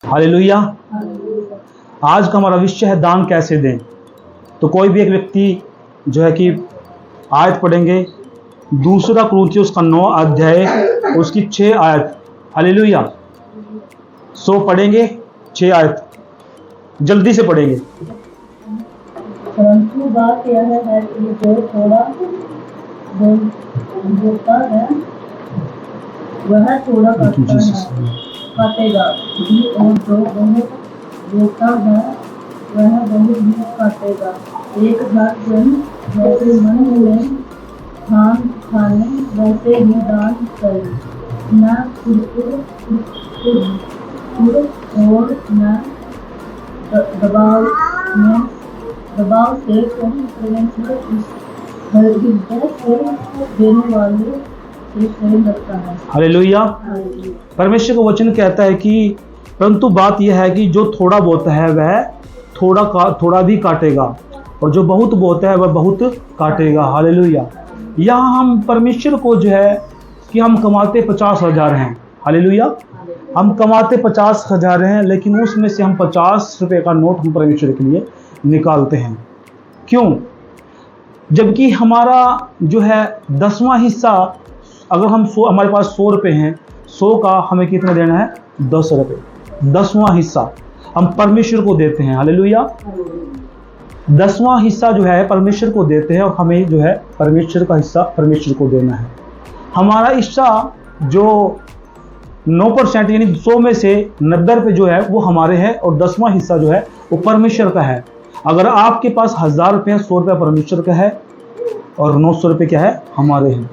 Hallelujah. आज का हमारा विषय है दान कैसे दें। तो कोई भी एक व्यक्ति जो है कि आयत पढ़ेंगे, दूसरा कुरिन्थियों का 9 अध्याय उसकी 6 आयत। हालेलुया। सो पढ़ेंगे 6 आयत, जल्दी से पढ़ेंगे। परंतु बात यह है कि जो थोड़ा बोलता है वह थोड़ा काटेगा भी, और जो बहुत बोलता है वह बहुत भी काटेगा। एक हाथ जन जैसे मन में धान खाने वैसे ही दान करे, न कुरकुर और न दबाव से परमेश्वर हृदय से देने वाले से प्रेम रखता है। हालेलुया। परमेश्वर का वचन कहता है कि परंतु बात यह है कि जो थोड़ा बोता है वह थोड़ा भी काटेगा, और जो बहुत बोता है वह बहुत काटेगा। हालेलुया। यहाँ हम परमेश्वर को जो है कि हम कमाते 50,000 हैं। हालेलुया। हम कमाते 50,000 हैं, लेकिन उसमें से हम 50 रुपये का नोट हम परमेश्वर के लिए निकालते हैं। क्यों? जबकि हमारा जो है 10वां हिस्सा, अगर हम हमारे पास 100 रुपये हैं, 100 का हमें कितना देना है? 10 रुपये। 10वां हिस्सा हम परमेश्वर को देते हैं। हालेलुया। 10वां हिस्सा जो है परमेश्वर को देते हैं, और हमें जो है परमेश्वर का हिस्सा परमेश्वर को देना है। हमारा हिस्सा जो 9% यानी 100 में से 90 रुपये जो है वो हमारे हैं, और 10वां हिस्सा जो है वो परमेश्वर का है। अगर आपके पास 1000 रुपये है, 100 रुपये परमेश्वर का है और 900 रुपये क्या है? हमारे हैं।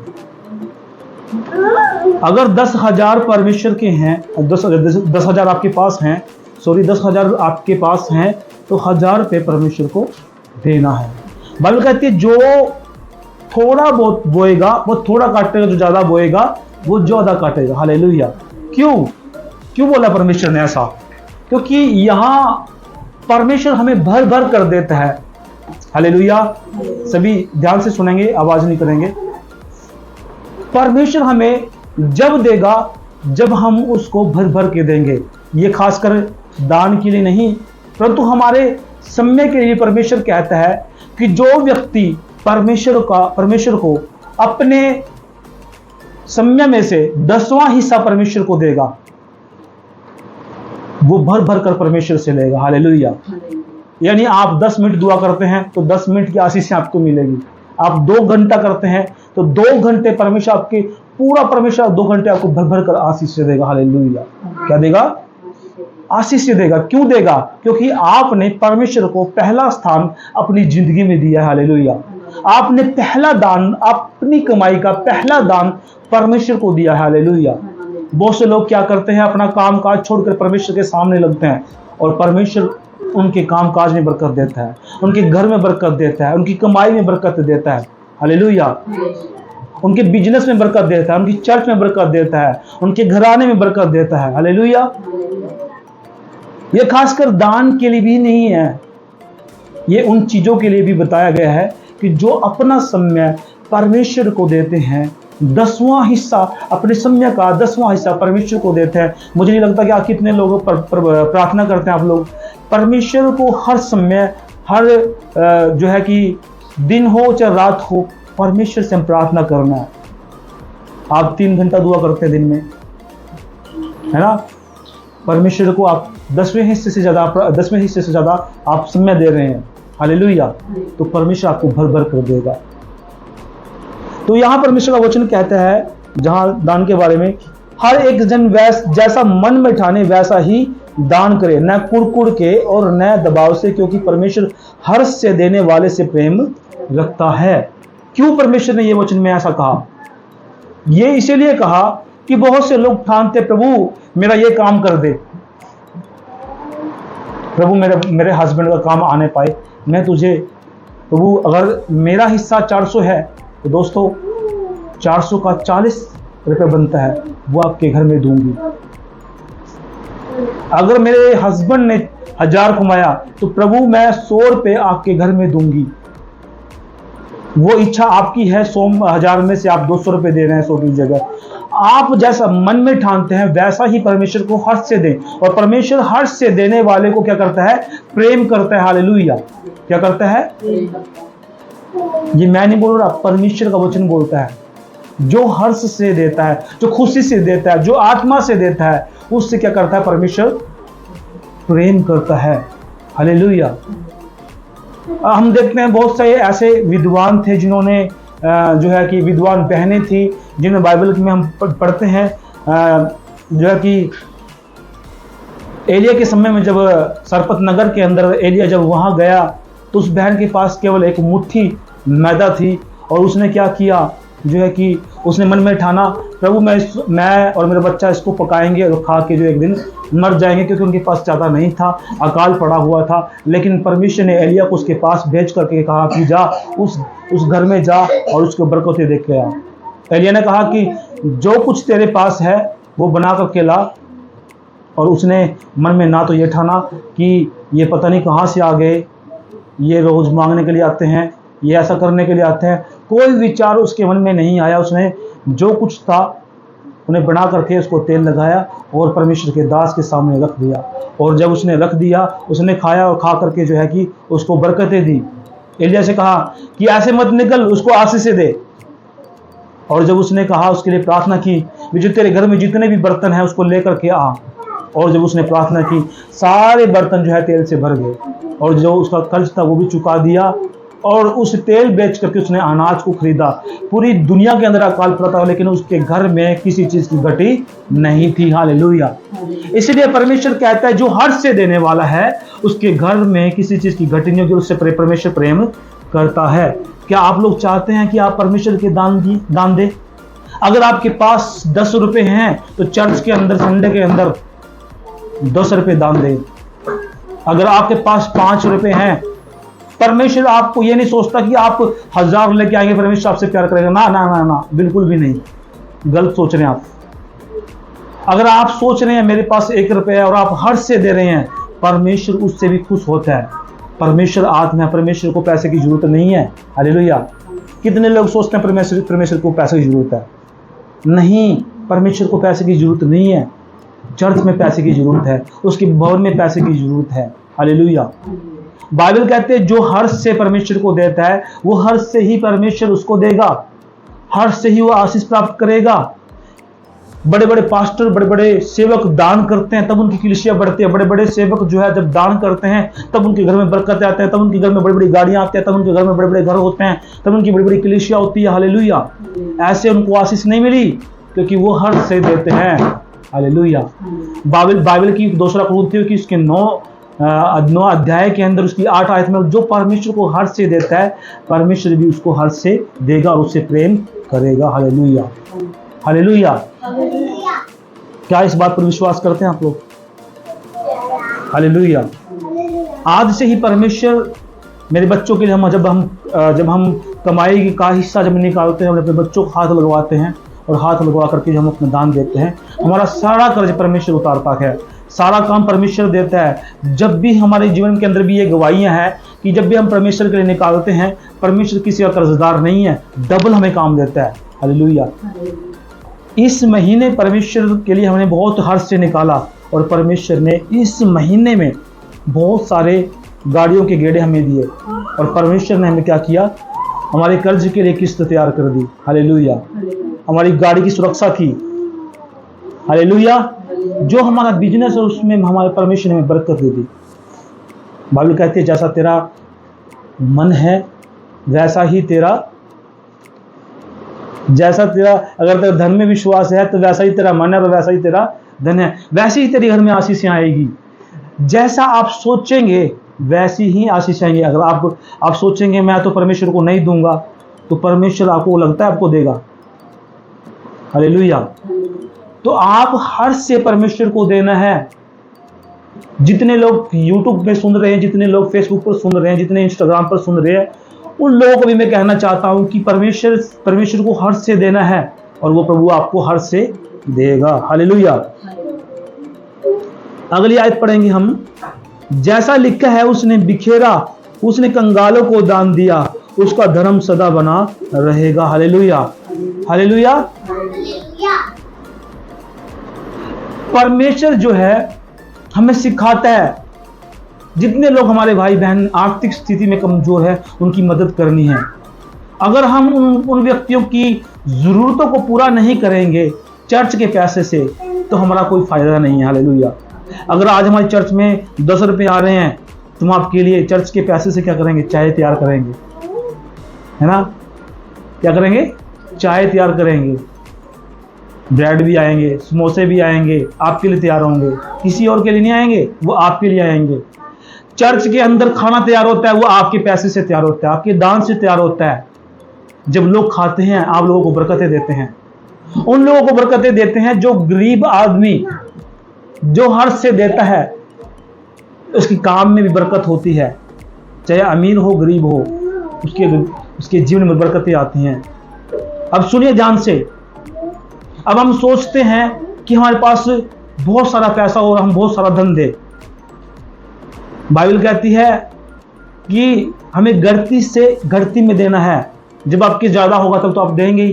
अगर 10,000 परमेश्वर के हैं, 10,000 आपके पास हैं, 10,000 आपके पास हैं, तो 1000 रुपये परमेश्वर को देना है। बाइबल कहती है जो थोड़ा बहुत बोएगा वो थोड़ा काटेगा, जो ज़्यादा बोएगा वो ज़्यादा काटेगा। हालेलुया। क्यों बोला परमेश्वर ने ऐसा? क्योंकि यहाँ परमेश्वर हमें भर भर कर देता है। हालेलुया। सभी ध्यान से सुनेंगे, आवाज नहीं करेंगे। परमेश्वर हमें जब देगा जब हम उसको भर भर के देंगे। ये खासकर दान के लिए नहीं, परंतु हमारे समय के लिए परमेश्वर कहता है कि जो व्यक्ति परमेश्वर को अपने समय में से 10वां हिस्सा परमेश्वर को देगा, वो भर भर कर परमेश्वर से लेगा। हालेलुया। यानी आप 10 मिनट दुआ करते हैं तो 10 मिनट की आशीष आपको मिलेगी। आप 2 घंटा करते हैं तो 2 घंटे परमेश्वर आपके परमेश्वर 2 घंटे आपको भर भर कर आशीष से देगा। हालेलुया। क्या देगा? आशीष से देगा। क्यों देगा? क्योंकि आपने परमेश्वर को पहला स्थान अपनी जिंदगी में दिया है। हालेलुया। आपने पहला दान, अपनी कमाई का पहला दान परमेश्वर को दिया है। हालेलुया। बहुत से लोग क्या करते हैं? अपना काम काज छोड़कर परमेश्वर के सामने लगते हैं, और परमेश्वर उनके काम काज में बरकत देता है, उनके घर में बरकत देता है, उनकी कमाई में बरकत देता है। हालेलुया। उनके बिजनेस में बरकत देता है, उनकी चर्च में बरकत देता है, उनके घराने में बरकत देता है। हालेलुया। ये खासकर दान के लिए भी नहीं है, ये उन चीजों के लिए भी बताया गया है कि जो अपना समय परमेश्वर को देते हैं, 10वां हिस्सा अपने समय का 10वां हिस्सा परमेश्वर को देते हैं। मुझे नहीं लगता कि आप कितने लोगों पर प्रार्थना करते हैं। आप लोग परमेश्वर को हर समय, हर जो है कि दिन हो चाहे रात हो, परमेश्वर से हम प्रार्थना करना है। आप 3 घंटा दुआ करते हैं दिन में, है ना? परमेश्वर को आप 10वें हिस्से से ज़्यादा आप समय दे रहे हैं। हालेलुया। तो परमेश्वर आपको भर भर कर देगा। तो यहाँ परमेश्वर का वचन कहता है, जहाँ दान के बारे में, हर एक जन जैसा मन में ठाने वैसा ही दान करे, न कुड़कुड़ के और न दबाव से, क्योंकि परमेश्वर हर्ष से देने वाले से प्रेम रखता है। क्यों परमेश्वर ने ये वचन में ऐसा कहा? ये इसीलिए कहा कि बहुत से लोग ठानते, प्रभु मेरा ये काम कर दे, प्रभु मेरे हस्बैंड का काम आने पाए, मैं तुझे प्रभु, अगर मेरा हिस्सा 400 है तो दोस्तों 400 का 40 रुपये बनता है, वो आपके घर में दूंगी। अगर मेरे हस्बैंड ने 1000 कमाया तो प्रभु मैं 100 रुपये आपके घर में दूंगी। वो इच्छा आपकी है, 100,000 में से आप 200 रुपये दे रहे हैं 100 की जगह। आप जैसा मन में ठानते हैं वैसा ही परमेश्वर को हर्ष से दें, और परमेश्वर हर्ष से देने वाले को क्या करता है? प्रेम करता है। हालेलुया। क्या करता है? ये मैं नहीं बोल रहा, परमेश्वर का वचन बोलता है। जो हर्ष से देता है, जो खुशी से देता है, जो आत्मा से देता है, उससे क्या करता है? परमेश्वर प्रेम करता है। हालेलुया। हम देखते हैं बहुत सारे ऐसे विद्वान थे जिन्होंने जो है कि विद्वान बहनें थी जिन्हें बाइबल में हम पढ़ते हैं जो है कि एलिया के समय में जब सरपत नगर के अंदर एलिया जब वहां गया तो उस बहन के पास केवल एक मुट्ठी मैदा थी, और उसने क्या किया जो है कि उसने मन में ठाना, प्रभु मैं और मेरा बच्चा इसको पकाएंगे और खा के जो एक दिन मर जाएंगे, क्योंकि उनके पास ज़्यादा नहीं था, अकाल पड़ा हुआ था। लेकिन परमेश्वर ने एलिया को उसके पास भेज करके कहा कि जा उस घर में जा और उसको बरकतें देख के आ। एलिया ने कहा कि जो कुछ तेरे पास है वो बना करके ला, और उसने मन में ना तो ये ठाना कि ये पता नहीं कहाँ से आ गए, ये रोज़ मांगने के लिए आते हैं, ये ऐसा करने के लिए आते हैं, कोई विचार उसके मन में नहीं आया। उसने जो कुछ था उन्हें बना करके उसको तेल लगाया और परमेश्वर के दास के सामने रख दिया, और जब उसने रख दिया उसने खाया और खा करके जो है कि उसको बरकतें दी। एलिया से कहा कि ऐसे मत निकल, उसको आशीष दे। और जब उसने कहा, उसके लिए प्रार्थना की, जो तेरे घर में जितने भी बर्तन हैं उसको लेकर के आ। और जब उसने प्रार्थना की, सारे बर्तन जो है तेल से भर गए, और जो उसका कर्ज था वो भी चुका दिया, और उस तेल बेच करके उसने अनाज को खरीदा। पूरी दुनिया के अंदर अकाल पड़ा था, लेकिन उसके घर में किसी चीज की घटी नहीं थी। हालेलुया। इसलिए परमेश्वर कहता है जो हर्ष से देने वाला है उसके घर में किसी चीज की घटी नहीं होगी, उससे परमेश्वर प्रेम करता है। क्या आप लोग चाहते हैं कि आप परमेश्वर के दान दें? अगर आपके पास 10 रुपए हैं तो चर्च के अंदर संडे के अंदर 10 रुपए दान दें। अगर आपके पास 5 रुपए हैं, परमेश्वर आपको ये नहीं सोचता कि आप 1000 लेके आएंगे परमेश्वर आपसे प्यार करेगा। ना ना ना ना, बिल्कुल भी नहीं, गलत सोच रहे हैं आप। अगर आप सोच रहे हैं मेरे पास 1 रुपया है और आप हर्ष से दे रहे हैं, परमेश्वर उससे भी खुश होता है। परमेश्वर आत्मा है, परमेश्वर को पैसे की जरूरत नहीं है। हालेलुया। कितने लोग सोचते हैं परमेश्वर को पैसे की जरूरत है? नहीं, परमेश्वर को पैसे की जरूरत नहीं है। चर्च में पैसे की जरूरत है, उसके भवन में पैसे की जरूरत है। हालेलुया। बाइबल कहते हैं जो हर्ष से परमेश्वर को देता है वो हर्ष से ही परमेश्वर उसको देगा, हर्ष से ही वो आशीष प्राप्त करेगा। बड़े बड़े पास्टर, बड़े बड़े सेवक दान करते हैं तब उनकी कलीसिया बढ़ती है। बड़े बड़े सेवक जो है जब दान करते हैं तब उनके घर में बरकत आते हैं, तब उनके घर में बड़ी बड़ी गाड़ियां आती हैं, तब उनके घर में बड़े बड़े घर होते हैं, तब उनकी बड़ी बड़ी कलीसिया होती है। हालेलुया। ऐसे उनको आशीष नहीं मिली क्योंकि वो हर्ष से देते हैं। हालेलुया। बाइबल की दूसरा कुरिन्थियों की उसके 9 अध्याय के अंदर उसकी 8 आयत में, जो परमेश्वर को हर्ष से देता है परमेश्वर भी उसको हर्ष से देगा और उससे प्रेम करेगा। हालेलुया। हालेलुया। क्या इस बात पर विश्वास करते हैं आप लोग? हालेलुया। आज से ही परमेश्वर मेरे बच्चों के लिए जब हम कमाई का हिस्सा जब निकालते हैं, हम अपने बच्चों को हाथ लगवाते हैं और हाथ लगवा करके हम अपना दान देते हैं, हमारा सारा कर्ज परमेश्वर उतारता है, सारा काम परमेश्वर देता है। जब भी हमारे जीवन के अंदर भी ये गवाहियां हैं कि जब भी हम परमेश्वर के लिए निकालते हैं, परमेश्वर किसी का कर्जदार नहीं है, डबल हमें काम देता है। हालेलुया। इस महीने परमेश्वर के लिए हमने बहुत हर्ष से निकाला और परमेश्वर ने इस महीने में बहुत सारे गाड़ियों के गेड़े हमें दिए, और परमेश्वर ने हमें क्या किया? हमारे कर्ज के लिए किस्त तैयार कर दी। हालेलुया। हमारी गाड़ी की सुरक्षा की। हालेलुया। जो हमारा बिजनेस है उसमें हमारे परमेश्वर ने हमें बरकत दे दी। बाइबल कहती है जैसा तेरा मन है वैसा ही तेरा, अगर तेरा धन में विश्वास है तो वैसा ही तेरा मन है और वैसा ही तेरा धन है, वैसे ही तेरे घर में आशीषें आएगी। जैसा आप सोचेंगे वैसी ही आशीष आएंगे। अगर आप सोचेंगे मैं तो परमेश्वर को नहीं दूंगा, तो परमेश्वर आपको लगता है आपको देगा। हालेलुया। तो आप हर्ष से परमेश्वर को देना है। जितने लोग YouTube पे सुन रहे हैं, जितने लोग Facebook पर सुन रहे हैं, जितने Instagram पर सुन रहे हैं, उन लोगों को भी मैं कहना चाहता हूं कि परमेश्वर को हर्ष से देना है और वो प्रभु आपको हर्ष से देगा। हालेलुया। अगली आयत पढ़ेंगे हम। जैसा लिखा है उसने बिखेरा, उसने कंगालों को दान दिया, उसका धर्म सदा बना रहेगा। हालेलुया। हालेलुया। परमेश्वर जो है हमें सिखाता है, जितने लोग हमारे भाई बहन आर्थिक स्थिति में कमजोर है उनकी मदद करनी है। अगर हम उन व्यक्तियों की जरूरतों को पूरा नहीं करेंगे चर्च के पैसे से, तो हमारा कोई फायदा नहीं है। हालेलुया। अगर आज हमारी चर्च में 10 रुपए आ रहे हैं, तुम आपके लिए चर्च के पैसे से क्या करेंगे? चाय तैयार करेंगे, है ना? क्या करेंगे? चाय तैयार करेंगे, ब्रेड भी आएंगे, समोसे भी आएंगे, आपके लिए तैयार होंगे, किसी और के लिए नहीं आएंगे, वो आपके लिए आएंगे। चर्च के अंदर खाना तैयार होता है, वो आपके पैसे से तैयार होता है, आपके दान से तैयार होता है। जब लोग खाते हैं, आप लोगों को बरकतें देते हैं। उन लोगों को बरकतें देते हैं जो गरीब आदमी, जो हर्ष से देता है, उसके काम में भी बरकत होती है। चाहे अमीर हो गरीब हो, उसके जीवन में बरकतें आती हैं। अब सुनिए ध्यान से। अब हम सोचते हैं कि हमारे पास बहुत सारा पैसा हो और हम बहुत सारा धन दे। बाइबल कहती है कि हमें घटती से घटती में देना है। जब आपके ज्यादा होगा तब तो आप देंगे ही,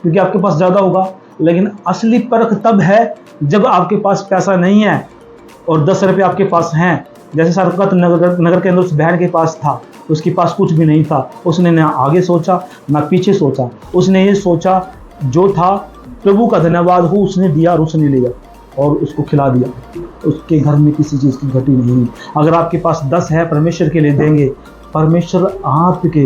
क्योंकि आपके पास ज्यादा होगा। लेकिन असली परख तब है जब आपके पास पैसा नहीं है और 10 रुपये आपके पास हैं। जैसे सरकत नगर के अंदर उस बहन के पास था, उसके पास कुछ भी नहीं था। उसने ना आगे सोचा ना पीछे सोचा, उसने ये सोचा जो था प्रभु का धन्यवाद हो, उसने दिया और उसने लिया और उसको खिला दिया। उसके घर में किसी चीज़ की घटी नहीं। अगर आपके पास 10 है, परमेश्वर के लिए देंगे, परमेश्वर आपके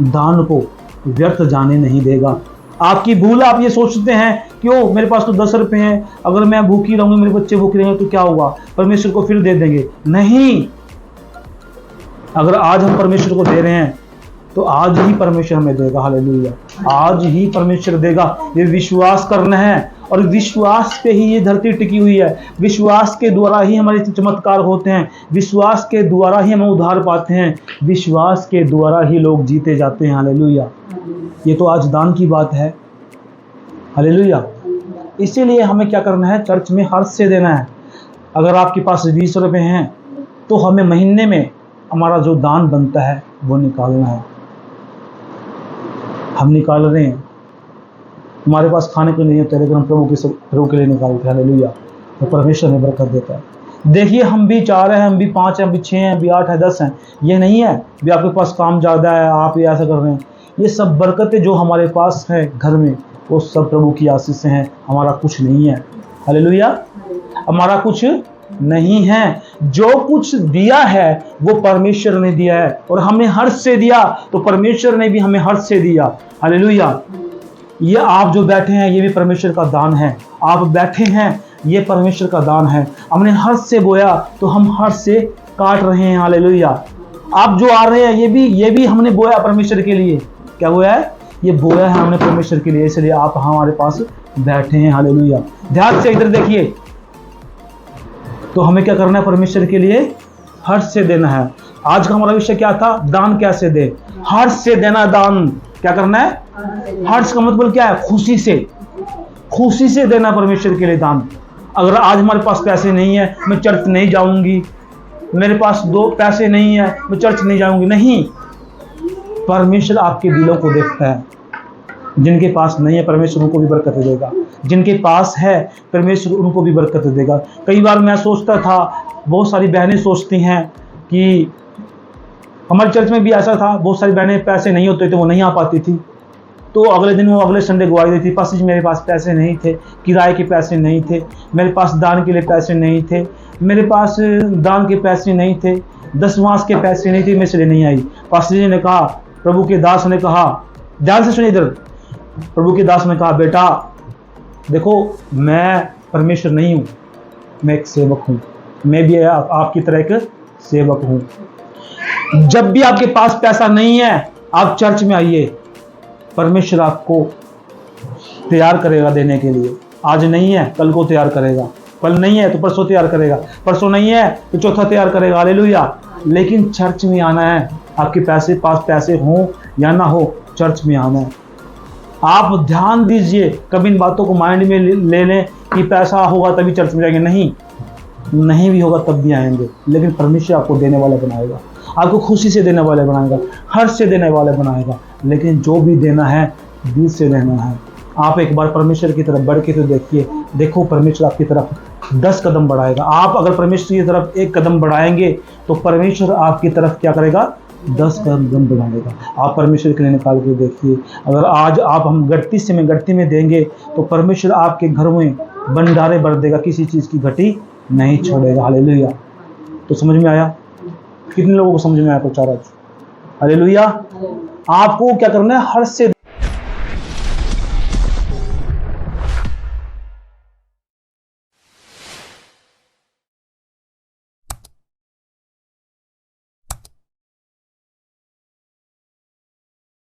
दान को व्यर्थ जाने नहीं देगा। आपकी भूल, आप ये सोचते हैं क्यों मेरे पास तो 10 रुपये हैं, अगर मैं भूखी रहूंगी, मेरे बच्चे भूखे रहेंगे तो क्या होगा, परमेश्वर को फिर दे देंगे। नहीं, अगर आज हम परमेश्वर को दे रहे हैं तो आज ही परमेश्वर हमें देगा। हालेलुया, आज ही परमेश्वर देगा। ये विश्वास करना है, और विश्वास पे ही ये धरती टिकी हुई है। विश्वास के द्वारा ही हमारे चमत्कार होते हैं, विश्वास के द्वारा ही हम उद्धार पाते हैं, विश्वास के द्वारा ही लोग जीते जाते हैं। हालेलुया। ये तो आज दान की बात है। हालेलुया। इसीलिए हमें क्या करना है? चर्च में हर्ष से देना है। अगर आपके पास 20 रुपये हैं तो हमें महीने में हमारा जो दान बनता है वो निकालना है। हम निकाल रहे हैं, हमारे पास खाने को नहीं होता, लेकिन हम प्रभु के लिए निकालते हैं। हालेलुया। तो परमेश्वर हमें बरकत देता है। देखिए, हम भी 4 हैं, हम भी 5 हैं, हम भी 6 हैं, हम भी 8 हैं, 10 हैं। ये नहीं है भी आपके पास काम ज़्यादा है आप ये ऐसा कर रहे हैं। ये सब बरकतें जो हमारे पास है घर में, वो सब प्रभु की आशीष से हैं। हमारा कुछ नहीं है। हालेलुया। हमारा कुछ नहीं है। जो कुछ दिया है वो परमेश्वर ने दिया है, और हमने हर्ष से दिया तो परमेश्वर ने भी हमें हर्ष से दिया। हालेलुया। ये आप जो बैठे हैं ये भी परमेश्वर का दान है। आप बैठे हैं ये परमेश्वर का दान है। हमने हर्ष से बोया तो हम हर्ष से काट रहे हैं। हालेलुया। आप जो आ रहे हैं ये भी हमने बोया परमेश्वर के लिए। क्या बोया है? ये बोया है हमने परमेश्वर के लिए, इसलिए आप हमारे पास बैठे हैं। हालेलुया। ध्यान से इधर देखिए। तो हमें क्या करना है? परमेश्वर के लिए हर्ष से देना है। आज का हमारा विषय क्या था? दान कैसे दे? हर्ष से देना दान। क्या करना है? हर्ष का मतलब क्या है? खुशी से, खुशी से देना परमेश्वर के लिए दान। अगर आज हमारे पास पैसे नहीं है, मैं चर्च नहीं जाऊंगी, मेरे पास 2 पैसे नहीं है, मैं चर्च नहीं जाऊंगी, नहीं। परमेश्वर आपके दिलों को देखता है। जिनके पास नहीं है परमेश्वर उनको भी बरकत देगा, जिनके पास है परमेश्वर उनको भी बरकत देगा। कई बार मैं सोचता था, बहुत सारी बहनें सोचती हैं कि हमारे चर्च में भी ऐसा था, बहुत सारी बहनें पैसे नहीं होते थे, वो नहीं आ पाती थी, तो अगले दिन वो अगले संडे गवाही देती, पास मेरे पास पैसे नहीं थे, किराए के पैसे नहीं थे, मेरे पास दान के लिए पैसे नहीं थे, मेरे पास दान के पैसे नहीं थे, 10 मास के पैसे नहीं थे, मैं इसलिए नहीं आई। पास्टर जी ने कहा, प्रभु के दास ने कहा, ध्यान से सुनिए इधर, प्रभु के दास ने कहा, बेटा देखो मैं परमेश्वर नहीं हूँ, मैं एक सेवक हूँ, मैं भी आपकी तरह एक सेवक हूँ। जब भी आपके पास पैसा नहीं है आप चर्च में आइए, परमेश्वर आपको तैयार करेगा देने के लिए। आज नहीं है कल को तैयार करेगा, कल नहीं है तो परसों तैयार करेगा, परसों नहीं है तो चौथा तैयार करेगा। हालेलुया। लेकिन चर्च में आना है। आपके पास पैसे हो या ना हो, चर्च में आना है। आप ध्यान दीजिए, कभी इन बातों को माइंड में ले लें कि पैसा होगा तभी चर्च में जाएंगे, नहीं भी होगा तब भी आएंगे। लेकिन परमेश्वर आपको देने वाला बनाएगा, आपको खुशी से देने वाले बनाएगा, हर्ष से देने वाले बनाएगा। लेकिन जो भी देना है दिल से देना है। आप एक बार परमेश्वर की तरफ बढ़ के तो देखिए, देखो परमेश्वर आपकी तरफ 10 कदम बढ़ाएगा। आप अगर परमेश्वर की तरफ 1 कदम बढ़ाएंगे तो परमेश्वर आपकी तरफ क्या करेगा, 10 कदम बढ़ाएगा। आप परमेश्वर के लिए निकाल के देखिए, अगर आज आप हम गट्टी में देंगे तो परमेश्वर आपके घर में भंडारे भर देगा, किसी चीज़ की घटी नहीं छोड़ेगा। हालेलुया। तो समझ में आया? कितने लोगों को समझ में आया प्रचार आज? हालेलुया। आपको क्या करना है, हर से